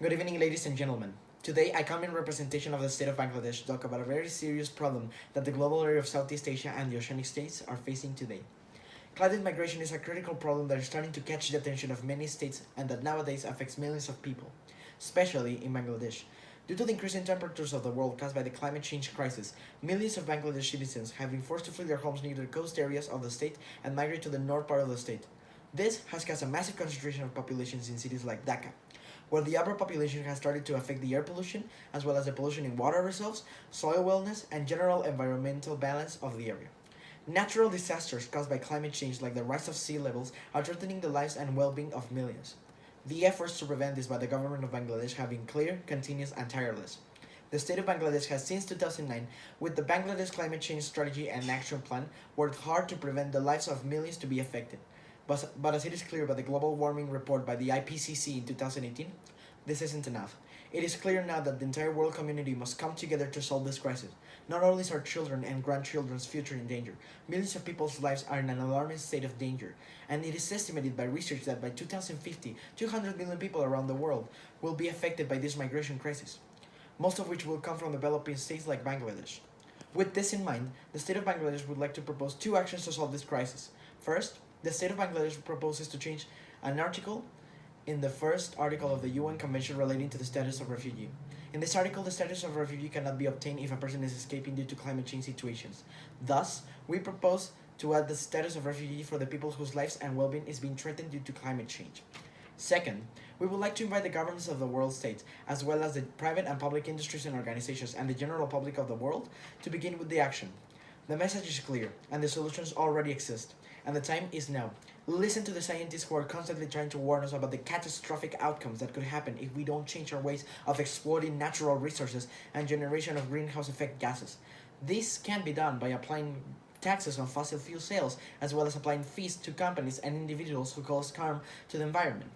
Good evening, ladies and gentlemen. Today, I come in representation of the state of Bangladesh to talk about a very serious problem that the global area of Southeast Asia and the oceanic states are facing today. Climate migration is a critical problem that is starting to catch the attention of many states and that nowadays affects millions of people, especially in Bangladesh. Due to the increasing temperatures of the world caused by the climate change crisis, millions of Bangladesh citizens have been forced to flee their homes near the coast areas of the state and migrate to the north part of the state. This has caused a massive concentration of populations in cities like Dhaka, where the upper population has started to affect the air pollution, as well as the pollution in water reserves, soil wellness, and general environmental balance of the area. Natural disasters caused by climate change, like the rise of sea levels, are threatening the lives and well being of millions. The efforts to prevent this by the government of Bangladesh have been clear, continuous, and tireless. The state of Bangladesh has since 2009, with the Bangladesh Climate Change Strategy and Action Plan, worked hard to prevent the lives of millions to be affected. But as it is clear by the global warming report by the IPCC in 2018, this isn't enough. It is clear now that the entire world community must come together to solve this crisis. Not only is our children and grandchildren's future in danger, millions of people's lives are in an alarming state of danger, and it is estimated by research that by 2050, 200 million people around the world will be affected by this migration crisis, most of which will come from developing states like Bangladesh. With this in mind, the state of Bangladesh would like to propose two actions to solve this crisis. First, the state of Bangladesh proposes to change an article in the first article of the UN Convention relating to the status of refugee. In this article, the status of refugee cannot be obtained if a person is escaping due to climate change situations. Thus, we propose to add the status of refugee for the people whose lives and well-being is being threatened due to climate change. Second, we would like to invite the governments of the world states, as well as the private and public industries and organizations and the general public of the world, to begin with the action. The message is clear, and the solutions already exist, and the time is now. Listen to the scientists who are constantly trying to warn us about the catastrophic outcomes that could happen if we don't change our ways of exploiting natural resources and generation of greenhouse effect gases. This can be done by applying taxes on fossil fuel sales, as well as applying fees to companies and individuals who cause harm to the environment,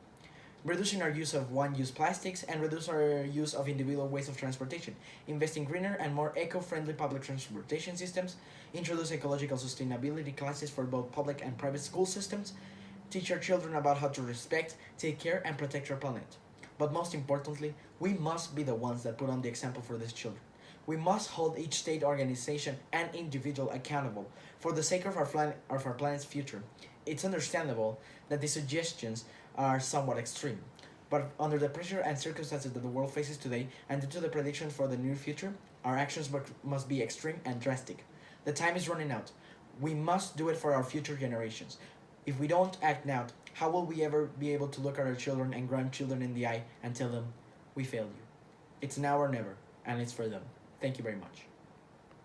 reducing our use of one-use plastics, and reduce our use of individual ways of transportation, invest in greener and more eco-friendly public transportation systems, introduce ecological sustainability classes for both public and private school systems, teach our children about how to respect, take care, and protect our planet. But most importantly, we must be the ones that put on the example for these children. We must hold each state organization and individual accountable for the sake of our planet's future. It's understandable that these suggestions are somewhat extreme, but under the pressure and circumstances that the world faces today, and due to the prediction for the near future, our actions must be extreme and drastic. The time is running out. We must do it for our future generations. If we don't act now, how will we ever be able to look at our children and grandchildren in the eye and tell them, we failed you? It's now or never, and it's for them. Thank you very much.